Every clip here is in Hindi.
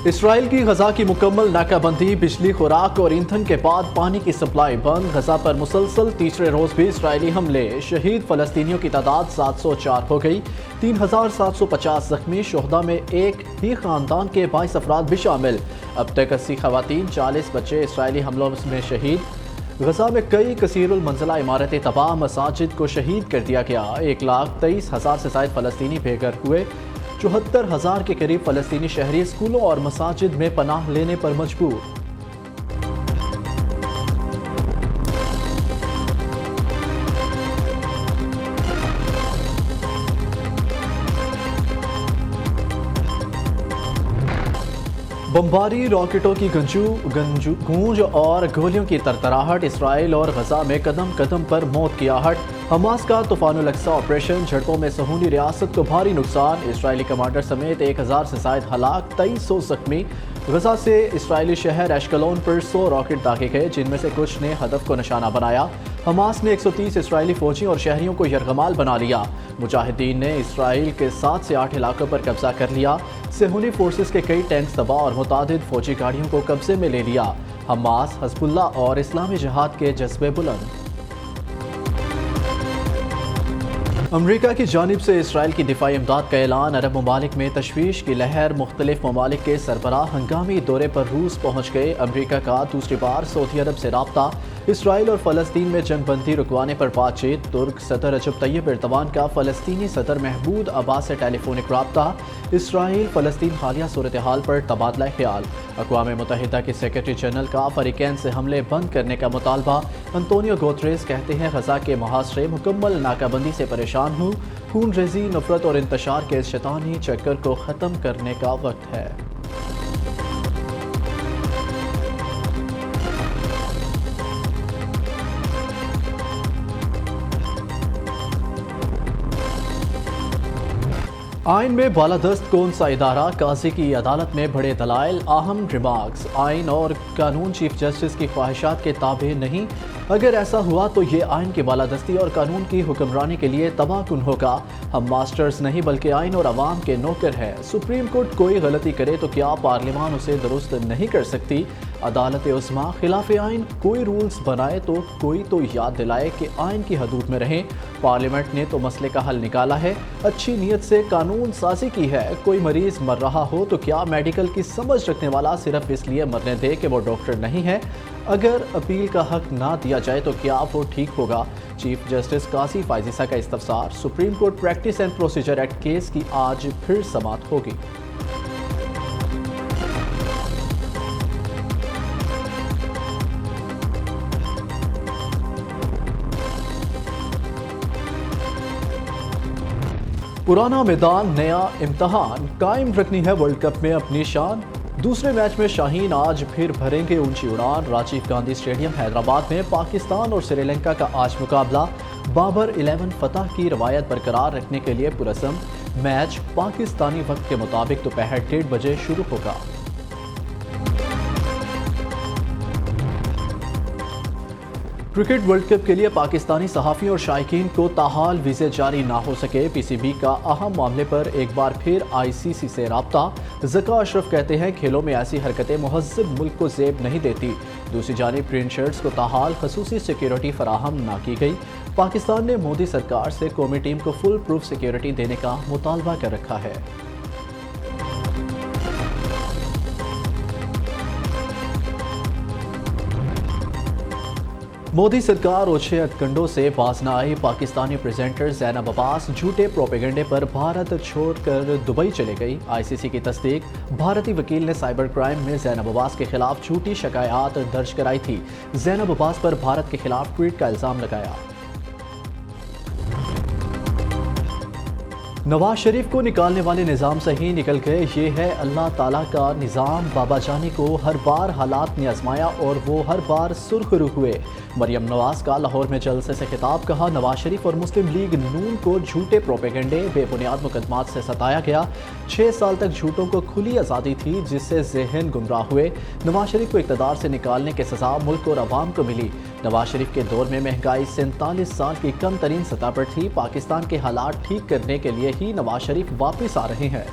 इसराइल की गजा की मुकम्मल नाकाबंदी, बिजली, खुराक और ईंधन के बाद पानी की सप्लाई बंद। गजा पर मुसलसल तीसरे रोज भी इसराइली हमले। शहीद फलस्तीनियों की तादाद 704 हो गई। 3750 जख्मी। शोहदा में एक ही खानदान के 22 अफराद भी शामिल। अब तक 80 खवातीन, 40 बच्चे इसराइली हमलों में शहीद। गजा में कई कसीरुल मंजिला इमारतें तबाह। मसाजिद को शहीद कर दिया गया। 1,23,000 से ज्यादा फलस्तीनी बेघर हुए। 74,000 के करीब फलस्तीनी शहरी स्कूलों और मसाजिद में पनाह लेने पर मजबूर। बमबारी, रॉकेटों की गूंज और गोलियों की तरतराहट। इसराइल और गजा में कदम कदम पर मौत की आहट। हमास का तूफानुल अक्सा ऑपरेशन। झड़पों में सहूनी रियासत को भारी नुकसान। इसराइली कमांडर समेत 1000 से ज्यादा हलाक, 2300 जख्मी। गजा से इसराइली शहर एशकलोन पर 100 रॉकेट दागे गए, जिनमें से कुछ ने हदफ को निशाना बनाया। हमास ने 130 इसराइली फौजी और शहरियों को यरगमाल बना लिया। मुजाहिदीन ने इसराइल के 7 से 8 इलाकों पर कब्जा कर लिया। सेहूनी फोर्सेस के कई टैंक तबाह और मुतादिद फौजी गाड़ियों को कब्जे में ले लिया। हमास, हिजबुल्लाह और इस्लामी जिहाद के जज्बे बुलंद। अमरीका की जानिब से इसराइल की दिफाई इमदाद का ऐलान। अरब ममालिक में तशवीश की लहर। मुख्तलिफ ममालिक के सरबराह हंगामी दौरे पर रूस पहुँच गए। अमरीका का दूसरी बार सऊदी अरब से राब्ता। इसराइल और फ़लस्तीन में जंगबंदी रुकवाने पर बातचीत। तुर्क सदर रजब तैयब एर्दवान का फ़लस्तीनी सदर महमूद अब्बास से टेलीफोनिक राब्ता। इसराइल फ़लस्तीन हालिया सूरत हाल पर तबादला ख्याल। अक़वाम मुत्तहिदा के सेक्रेटरी जनरल का फ़रीक़ैन से हमले बंद करने का मुतालबा। अंतोनियो गुतेरेस कहते हैं, गजा के मुहासरे, मुकम्मल नाकाबंदी से परेशान हूँ। खून रेज़ी, नफरत और इंतशार के इस शैतानी चक्कर को ख़त्म करने का वक्त है। आइन में बालादस्त कौन सा इदारा? काजी की अदालत में बड़े दलाइल, अहम रिमार्क्स। आइन और कानून चीफ जस्टिस की ख्वाहिशात के ताबे नहीं। अगर ऐसा हुआ तो ये आइन की बालादस्ती और कानून की हुक्मरानी के लिए तबाहकुन होगा। हम मास्टर्स नहीं बल्कि आइन और अवाम के नौकर हैं। सुप्रीम कोर्ट कोई गलती करे तो क्या पार्लियामान उसे दुरुस्त नहीं कर सकती? अदालत उस्मा खिलाफ आइन कोई रूल्स बनाए तो कोई तो याद दिलाए कि आइन की हदूद में रहें। पार्लियामेंट ने तो मसले का हल निकाला है, अच्छी नीयत से कानून साजी की है। कोई मरीज मर रहा हो तो क्या मेडिकल की समझ रखने वाला सिर्फ इसलिए मरने दे कि वो डॉक्टर नहीं है? अगर अपील का हक ना दिया जाए तो क्या वो ठीक होगा? चीफ जस्टिस काजी फायजीसा का इस्तफसार। Supreme court practice and procedure act case की आज फिर समाअत होगी। पुराना मैदान, नया इम्तहान। कायम रखनी है वर्ल्ड कप में अपनी शान। दूसरे मैच में शाहीन आज फिर भरेंगे ऊंची उड़ान। राजीव गांधी स्टेडियम हैदराबाद में पाकिस्तान और श्रीलंका का आज मुकाबला। बाबर 11 फतह की रवायत बरकरार रखने के लिए पुरअज़म। मैच पाकिस्तानी वक्त के मुताबिक दोपहर 1:30 बजे शुरू होगा। क्रिकेट वर्ल्ड कप के लिए पाकिस्तानी सहाफ़ियों और शायकीन को ताहाल वीज़े जारी ना हो सके। पीसीबी का अहम मामले पर एक बार फिर आईसीसी से राब्ता। ज़का अशरफ कहते हैं, खेलों में ऐसी हरकतें मुहज़्ज़ब मुल्क को ज़ेब नहीं देती। दूसरी जानिब ग्रीन शर्ट्स को ताहाल खसूसी सिक्योरिटी फराहम ना की गई। पाकिस्तान ने मोदी सरकार से कौमी टीम को फुल प्रूफ सिक्योरिटी देने का मुतालबा कर रखा है। मोदी सरकार ओछे हथकंडों से बाज न आई। पाकिस्तानी प्रेजेंटर ज़ैनब अब्बास झूठे प्रोपेगेंडे पर भारत छोड़कर दुबई चले गई। आईसीसी की तस्दीक। भारतीय वकील ने साइबर क्राइम में ज़ैनब अब्बास के खिलाफ झूठी शिकायत दर्ज कराई थी। ज़ैनब अब्बास पर भारत के खिलाफ ट्वीट का इल्ज़ाम लगाया। नवाज शरीफ को निकालने वाले निज़ाम से ही निकल गए। ये है अल्लाह ताला का निज़ाम। बाबा जानी को हर बार हालात ने आजमाया और वो हर बार सुर्खरू हुए। मरियम नवाज का लाहौर में जलसे से खिताब। कहा, नवाज शरीफ और मुस्लिम लीग नून को झूठे प्रोपेगेंडे, बेबुनियाद मुकदमात से सताया गया। 6 साल तक झूठों को खुली आज़ादी थी, जिससे जहन गुमराह हुए। नवाज शरीफ को इक़्तिदार से निकालने की सज़ा मुल्क और अवाम को मिली। नवाज शरीफ के दौर में महंगाई 47 साल की कम तरीन सतह पर थी। पाकिस्तान के हालात ठीक करने के लिए ही नवाज शरीफ वापस आ रहे हैं।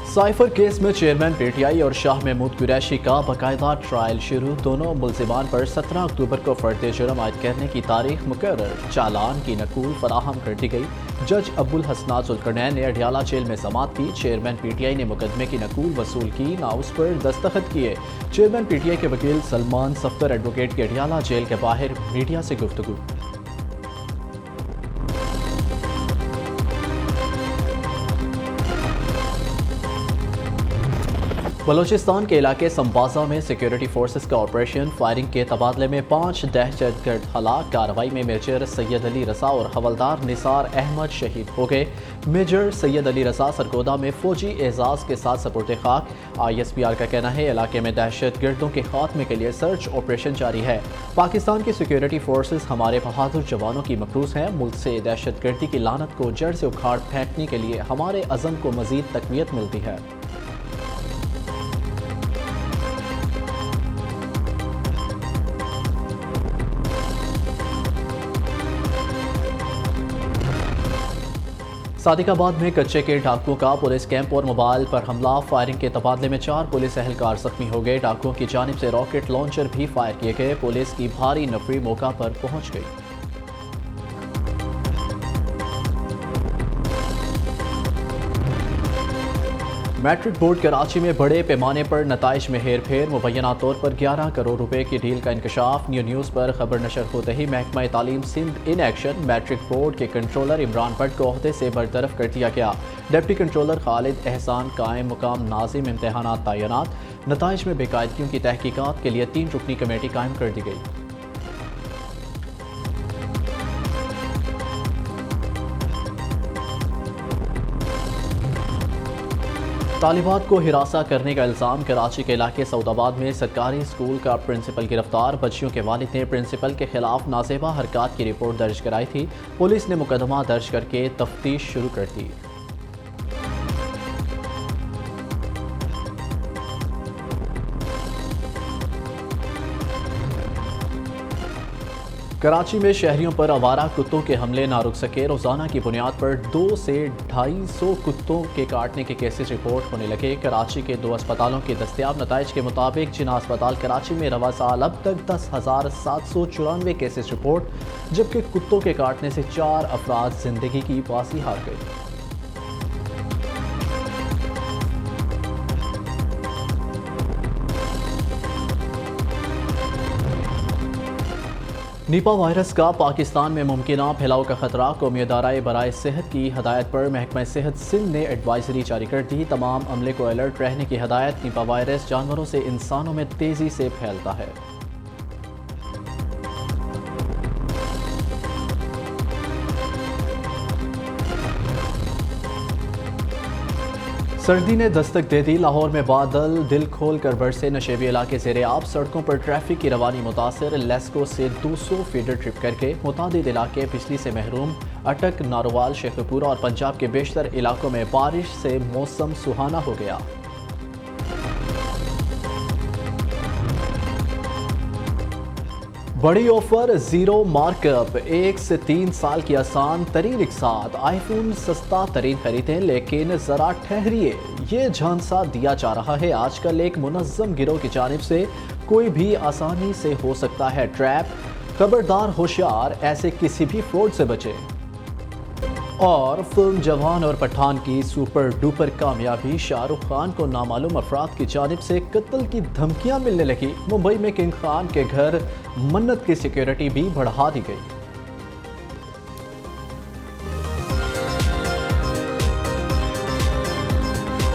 साइफर केस में चेयरमैन पीटीआई और शाह महमूद कुरैशी का बाकायदा ट्रायल शुरू। दोनों मुल्जिमान पर 17 अक्टूबर को फर्द जुर्म आयद करने की तारीख मुकर्रर। चालान की नकूल फराहम कर दी गई। जज अब्दुल हसनात जुल्करनैन ने अडियाला जेल में समाअत की। चेयरमैन पीटीआई ने मुकदमे की नकूल वसूल की, ना उस पर दस्तखत किए। चेयरमैन पीटीआई के वकील सलमान सफ्तर एडवोकेट की अडियाला जेल के बाहर मीडिया से गुफ्तगू। बलोचिस्तान के इलाके संबाजा में सिक्योरिटी फोर्सेस का ऑपरेशन फायरिंग के तबादले में 5 दहशतगर्द हलाक। कार्रवाई में मेजर सैयद अली रसा और हवलदार निसार अहमद शहीद हो गए। मेजर सैयद अली रसा सरगोदा में फौजी एजाज के साथ सपुर्द खाक। ISPR का कहना है इलाके में दहशतगर्दों के खात्मे के लिए सर्च ऑपरेशन जारी है। पाकिस्तान की सिक्योरिटी फोर्सेस हमारे बहादुर जवानों की मखरूज हैं। मुल्क से दहशतगर्दी की लानत को जड़ से उखाड़ फेंकने के लिए हमारे अज़म को मजीद तकवीत मिलती है। सादिकाबाद में कच्चे के डाकुओं का पुलिस कैंप और मोबाइल पर हमला। फायरिंग के तबादले में 4 पुलिस एहलकार जख्मी हो गए। डाकुओं की जानिब से रॉकेट लॉन्चर भी फायर किए गए। पुलिस की भारी नफरी मौका पर पहुंच गई। मैट्रिक बोर्ड कराची में बड़े पैमाने पर नताइज में हेर फेर। मुबैना तौर पर 11 करोड़ रुपए की डील का इंकशाफ। न्यूज़ पर खबर नशर होते ही महकमा तालीम Sindh in action. Matric board के कंट्रोलर इमरान भट्ट को ओहदे से बरतरफ कर दिया गया। डिप्टी कंट्रोलर खालिद एहसान कायम मुकाम नाजिम इम्तहानात तैनात। नताइज में बेकायदगियों की तहकीकात के लिए 3 रुकनी कमेटी कायम कर दी गई। तालिबात को हिरासा करने का इल्ज़ाम। कराची के इलाके सऊदाबाद में सरकारी स्कूल का प्रिंसिपल गिरफ्तार। बच्चियों के वालिद ने प्रिंसिपल के खिलाफ नाजेबा हरकत की रिपोर्ट दर्ज कराई थी। पुलिस ने मुकदमा दर्ज करके तफ्तीश शुरू कर दी। कराची में शहरियों पर आवारा कुत्तों के हमले ना रुक सके। रोजाना की बुनियाद पर 2 से 250 कुत्तों के काटने के केसेस रिपोर्ट होने लगे। कराची के 2 अस्पतालों के दस्तयाब नताइज के मुताबिक जिना अस्पताल कराची में रवा साल अब तक 10,794 केसेस रिपोर्ट, जबकि कुत्तों के काटने से 4 अफराद जिंदगी की बाजी हार गए। निपा वायरस का पाकिस्तान में मुमकिना फैलाव का खतरा। कौमी इदारा बराए सेहत की हदायत पर महकमा सेहत सिंध ने एडवाइजरी जारी कर दी। तमाम अमले को अलर्ट रहने की हदायत। निपा वायरस जानवरों से इंसानों में तेजी से फैलता है। सर्दी ने दस्तक दे दी। लाहौर में बादल दिल खोल कर बरसे। नशेबी इलाके ज़ेरे आब। सड़कों पर ट्रैफिक की रवानी मुतासर। लेस्को से 200 फीडर ट्रिप करके मुतादिद इलाके बिजली से महरूम। अटक, नारोवाल, शेखपुरा और पंजाब के बेशतर इलाकों में बारिश से मौसम सुहाना हो गया। बड़ी ऑफर, 0 मार्कअप, 1 से 3 साल की आसान तरीन के साथ आईफोन सस्ता तरीन खरीदें। लेकिन ज़रा ठहरिए, ये झांसा दिया जा रहा है आजकल एक मुनज़्ज़म गिरोह की जानिब से। कोई भी आसानी से हो सकता है ट्रैप। खबरदार, होशियार, ऐसे किसी भी फ्रॉड से बचें। और फिल्म जवान और पठान की सुपर डुपर कामयाबी। शाहरुख खान को नामालूम अफराद की जानिब से कत्ल की धमकियां मिलने लगी। मुंबई में किंग खान के घर मन्नत की सिक्योरिटी भी बढ़ा दी गई।